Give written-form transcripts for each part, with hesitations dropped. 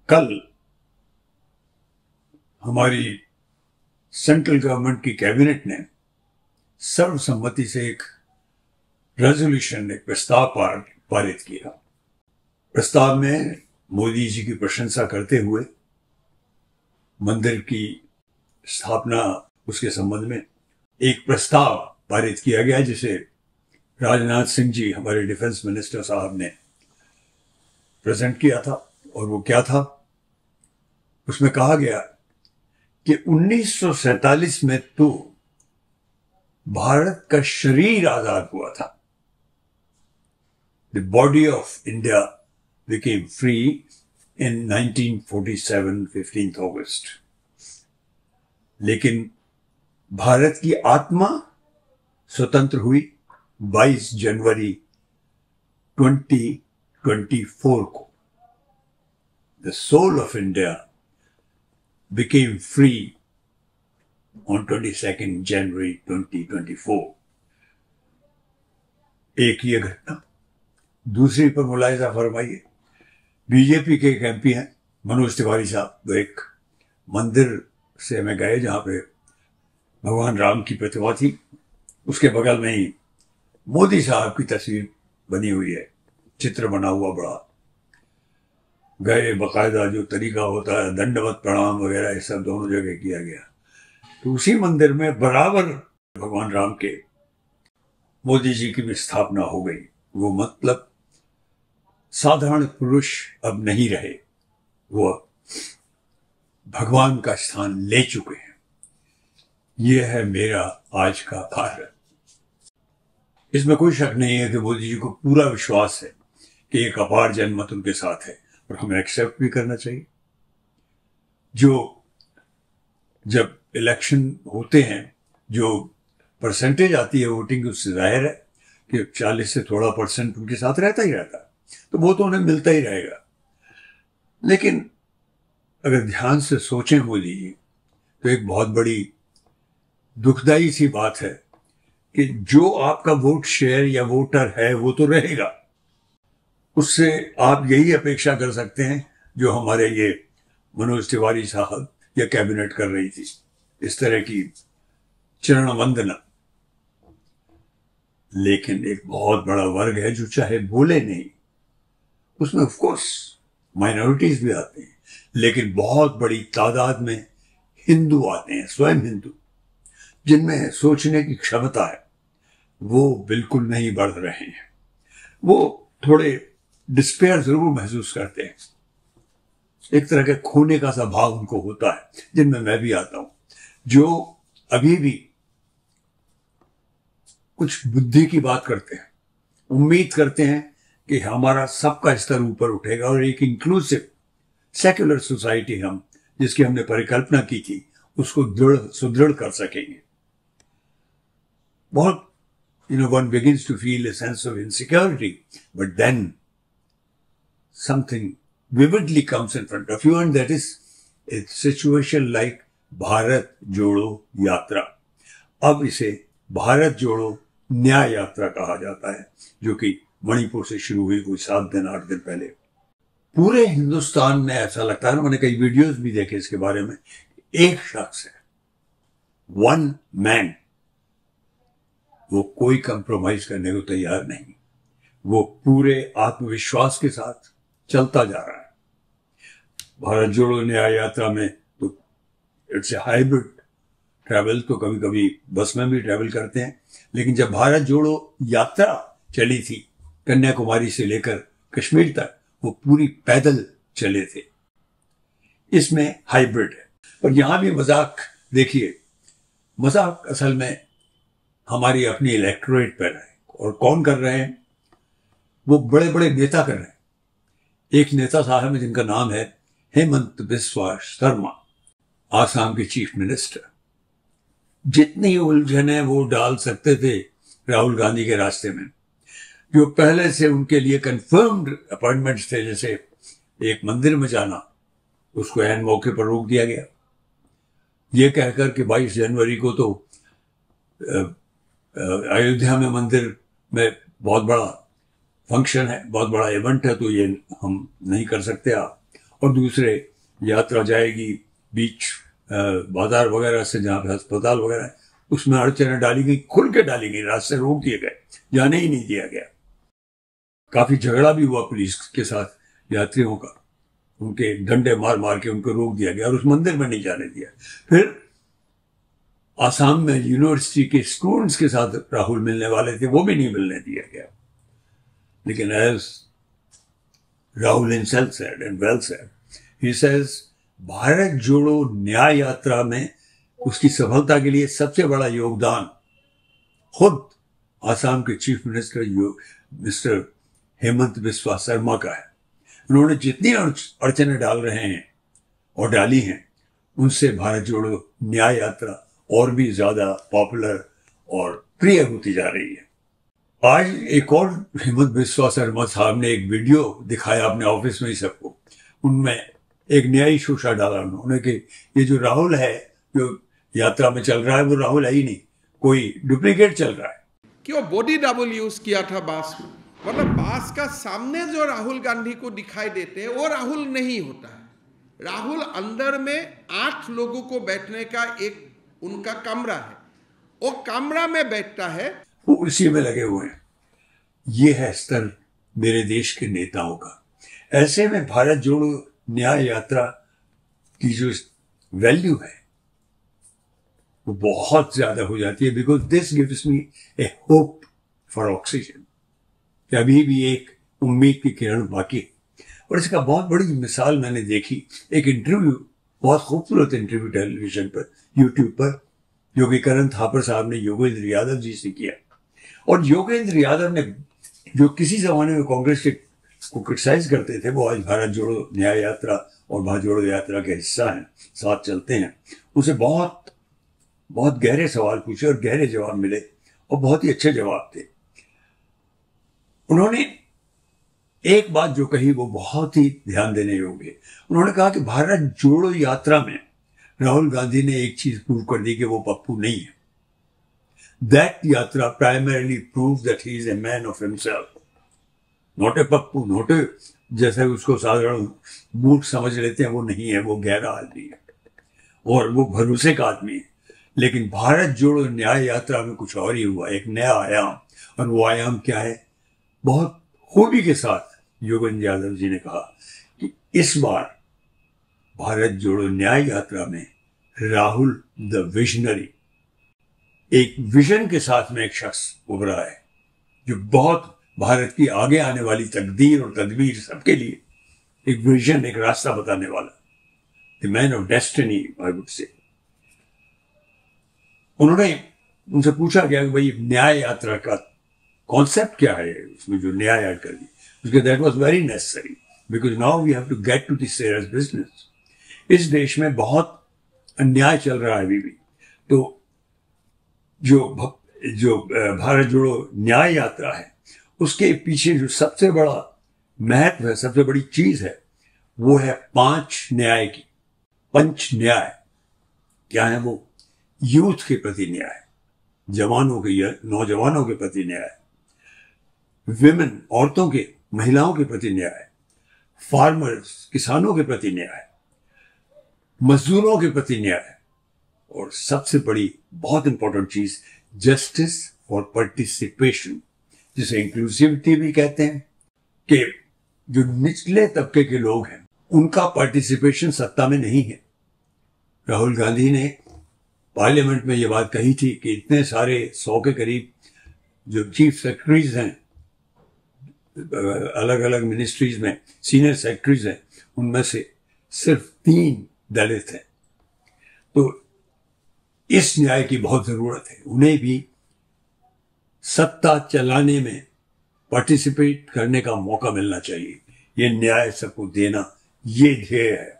कल हमारी central government की कैबिनेट ने सर्वसम्मति से एक रेजोल्यूशन, एक प्रस्ताव पारित किया। प्रस्ताव में मोदी जी की प्रशंसा करते हुए मंदिर की स्थापना, उसके संबंध में एक प्रस्ताव पारित किया गया, जिसे राजनाथ सिंह जी, हमारे डिफेंस मिनिस्टर साहब, ने प्रेजेंट किया था। और वो क्या था? उसमें कहा गया कि 1947 में तो भारत का शरीर आजाद हुआ था। The body of India became free in 1947, 15th August. लेकिन भारत की आत्मा स्वतंत्र हुई 22 जनवरी 2024 को। The soul of India became free on 22nd January 2024. एक ये घटना। दूसरी पर मुलाहिजा फरमाइए, बीजेपी के एक एमपी हैं मनोज तिवारी साहब, वो एक मंदिर से हमें गए जहां पे भगवान राम की प्रतिमा थी, उसके बगल में ही मोदी साहब की तस्वीर बनी हुई है, चित्र बना हुआ बड़ा। गए, बाकायदा जो तरीका होता है दंडवत प्रणाम वगैरह, ये सब दोनों जगह किया गया। तो उसी मंदिर में बराबर भगवान राम के, मोदी जी की भी स्थापना हो गई। वो मतलब साधारण पुरुष अब नहीं रहे, वो भगवान का स्थान ले चुके हैं। यह है मेरा आज का भारत। इसमें कोई शक नहीं है कि मोदी जी को पूरा विश्वास है कि एक अपार जनमत उनके साथ है, और हमें एक्सेप्ट भी करना चाहिए। जो जब इलेक्शन होते हैं, जो परसेंटेज आती है वोटिंग, उससे जाहिर है कि 40 से थोड़ा % उनके साथ रहता ही रहता है, तो वो तो उन्हें मिलता ही रहेगा। लेकिन अगर ध्यान से सोचें मोदी जी, तो एक बहुत बड़ी दुखदाई सी बात है कि जो आपका वोट शेयर या वोटर है वो तो रहेगा, उससे आप यही अपेक्षा कर सकते हैं जो हमारे ये मनोज तिवारी साहब या कैबिनेट कर रही थी, इस तरह की चरण वंदना। लेकिन एक बहुत बड़ा वर्ग है जो चाहे बोले नहीं, उसमें ऑफ कोर्स माइनॉरिटीज भी आते हैं, लेकिन बहुत बड़ी तादाद में हिंदू आते हैं, स्वयं हिंदू, जिनमें सोचने की क्षमता है, वो बिल्कुल नहीं बढ़ रहे हैं। वो थोड़े डिस्पेयर जरूर महसूस करते हैं, एक तरह के खोने का सा भाव उनको होता है, जिनमें मैं भी आता हूं, जो अभी भी कुछ बुद्धि की बात करते हैं, उम्मीद करते हैं कि हमारा सबका स्तर ऊपर उठेगा और एक इंक्लूसिव सेक्युलर सोसाइटी, हम जिसकी हमने परिकल्पना की थी, उसको सुदृढ़ कर सकेंगे। बहुत one begins to feel a sense of insecurity, but then something vividly comes in front of you, and that is a situation like Bharat जोड़ो यात्रा। अब इसे भारत जोड़ो न्याय यात्रा कहा जाता है, जो कि मणिपुर से शुरू हुई कोई 7 दिन 8 दिन पहले। पूरे हिंदुस्तान में ऐसा लगता है, मैंने कई वीडियोस भी देखे इसके बारे में, एक शख्स है, वन मैन, वो कोई कंप्रोमाइज करने को तैयार नहीं, वो पूरे आत्मविश्वास के साथ चलता जा रहा है। भारत जोड़ो न्याय यात्रा में तो इट्स ए हाइब्रिड ट्रैवल, तो कभी कभी बस में भी ट्रैवल करते हैं, लेकिन जब भारत जोड़ो यात्रा चली थी कन्याकुमारी से लेकर कश्मीर तक, वो पूरी पैदल चले थे। इसमें हाइब्रिड है। और यहां भी मजाक देखिए, मजाक असल में हमारी अपनी इलेक्टोरेट पर है, और कौन कर रहे हैं? वो बड़े बड़े नेता कर रहे हैं। एक नेता साहब है जिनका नाम है हेमंत बिस्वा शर्मा, आसाम के चीफ मिनिस्टर। जितनी उलझने वो डाल सकते थे राहुल गांधी के रास्ते में, जो पहले से उनके लिए कंफर्म्ड अपॉइंटमेंट्स थे, जैसे एक मंदिर में जाना, उसको ऐन मौके पर रोक दिया गया, ये कहकर कि 22 जनवरी को तो अयोध्या में मंदिर में बहुत बड़ा फंक्शन है, बहुत बड़ा इवेंट है, तो ये हम नहीं कर सकते आप। और दूसरे यात्रा जाएगी बीच बाजार वगैरह से जहाँ पे अस्पताल वगैरह है, उसमें अड़चनें डाली गई, खुल के डाली गई, रास्ते रोक दिए गए, जाने ही नहीं दिया गया। काफी झगड़ा भी हुआ पुलिस के साथ यात्रियों का, उनके डंडे मार मार के उनको रोक दिया गया और उस मंदिर में नहीं जाने दिया। फिर आसाम में यूनिवर्सिटी के स्टूडेंट्स के साथ राहुल मिलने वाले थे, वो भी नहीं मिलने दिया गया। लेकिन as Rahul himself said and well said, he says, Bharat Jodo Nyay यात्रा में उसकी सफलता के लिए सबसे बड़ा योगदान खुद आसाम के chief minister mister Hemant Biswa Sharma का है। उन्होंने जितनी अड़चनें डाल रहे हैं और डाली हैं, उनसे भारत जोड़ो न्याय यात्रा और भी ज्यादा पॉपुलर और प्रिय होती जा रही है। आज एक और हेमंत बिस्वा शर्मा साहब ने एक वीडियो दिखाया अपने ऑफिस में ही सबको, उनमें एक नया ही शोशा डाला उन्होंने कि ये जो राहुल है जो यात्रा में चल रहा है वो राहुल है ही नहीं, कोई डुप्लीकेट चल रहा है। कि वो बॉडी डबल यूज किया था बास में, मतलब बास का सामने जो राहुल गांधी को दिखाई देते हैं वो राहुल नहीं होता है। राहुल अंदर में 8 लोगों को बैठने का एक उनका कमरा है, वो कमरा में बैठता है, वो उसी में लगे हुए हैं। ये है स्तर मेरे देश के नेताओं का। ऐसे में भारत जोड़ो न्याय यात्रा की जो वैल्यू है वो बहुत ज्यादा हो जाती है, because this gives me a hope for oxygen, कि अभी भी एक उम्मीद की किरण बाकी है। और इसका बहुत बड़ी मिसाल मैंने देखी, एक इंटरव्यू, बहुत खूबसूरत इंटरव्यू टेलीविजन पर, यूट्यूब पर, जो कि करण थापर साहब ने योगेंद्र यादव जी से किया। और योगेंद्र यादव ने, जो किसी जमाने में कांग्रेस के को क्रिटिसाइज करते थे, वो आज भारत जोड़ो न्याय यात्रा और भारत जोड़ो यात्रा का हिस्सा हैं, साथ चलते हैं, उसे बहुत बहुत गहरे सवाल पूछे और गहरे जवाब मिले और बहुत ही अच्छे जवाब थे। उन्होंने एक बात जो कही वो बहुत ही ध्यान देने योग्य है। उन्होंने कहा कि भारत जोड़ो यात्रा में राहुल गांधी ने एक चीज प्रूव कर दी कि वो पप्पू नहीं है। दैट यात्रा primarily prove that he is a man of himself, not a Pappu, not a जैसे उसको साधारण मूर्ख समझ लेते हैं, वो नहीं है, वो गहरा आदमी है और वो भरोसे का आदमी है। लेकिन भारत जोड़ो न्याय यात्रा में कुछ और ही हुआ, एक नया आयाम। और वो आयाम क्या है? बहुत खूबी के साथ योगेंद्र यादव जी ने कहा कि इस बार भारत जोड़ो न्याय यात्रा में राहुल द विजनरी, एक विजन के साथ में एक शख्स उभरा है जो बहुत भारत की आगे आने वाली तकदीर और तदबीर सबके लिए एक विजन, एक रास्ता बताने वाला, the man of destiny I would say. उन्होंने उनसे पूछा गया कि भाई न्याय यात्रा का कॉन्सेप्ट क्या है, उसमें जो न्याय ऐड कर दी, उसके that was very necessary because now we have to get to this serious business. इस देश में बहुत अन्याय चल रहा है अभी भी, तो जो भारत जोड़ो न्याय यात्रा है उसके पीछे जो सबसे बड़ा महत्व है, सबसे बड़ी चीज है, वो है 5 न्याय की, पंच न्याय। क्या है वो? यूथ के प्रति न्याय, जवानों के या नौजवानों के प्रति न्याय, विमेन औरतों के, महिलाओं के प्रति न्याय, फार्मर्स किसानों के प्रति न्याय, मजदूरों के प्रति न्याय, और सबसे बड़ी बहुत इंपॉर्टेंट चीज जस्टिस फॉर पार्टिसिपेशन, जिसे इंक्लूसिविटी भी कहते हैं, कि जो निचले तबके के लोग हैं उनका पार्टिसिपेशन सत्ता में नहीं है। राहुल गांधी ने पार्लियामेंट में ये बात कही थी कि इतने सारे 100 के करीब जो चीफ सेक्रेटरीज हैं अलग अलग मिनिस्ट्रीज में, सीनियर सेक्रेटरीज हैं, उनमें से सिर्फ 3 दलित हैं। तो इस न्याय की बहुत जरूरत है, उन्हें भी सत्ता चलाने में पार्टिसिपेट करने का मौका मिलना चाहिए। ये न्याय सबको देना, ये ध्येय है।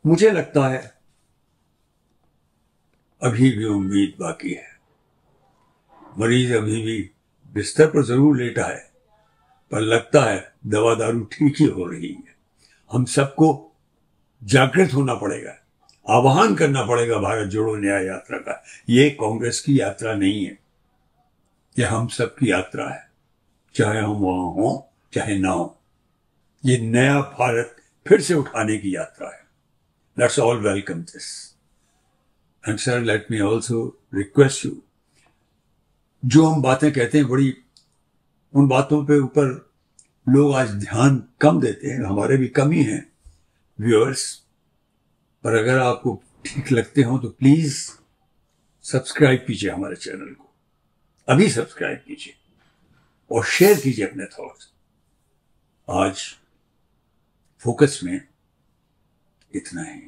मुझे लगता है अभी भी उम्मीद बाकी है। मरीज अभी भी बिस्तर पर जरूर लेटा है, पर लगता है दवा दारू ठीक ही हो रही है। हम सबको जागृत होना पड़ेगा, आह्वान करना पड़ेगा भारत जोड़ो न्याय यात्रा का। ये कांग्रेस की यात्रा नहीं है, यह हम सबकी यात्रा है, चाहे हम वहां हों चाहे ना हो। ये नया भारत फिर से उठाने की यात्रा है। Let's all welcome this. And sir, let me also request you, जो हम बातें कहते हैं बड़ी, उन बातों पे ऊपर लोग आज ध्यान कम देते हैं, हमारे भी कमी है व्यूअर्स, पर अगर आपको ठीक लगते हो तो प्लीज सब्सक्राइब कीजिए हमारे चैनल को, अभी सब्सक्राइब कीजिए और शेयर कीजिए अपने थॉट्स। आज फोकस में इतना ही।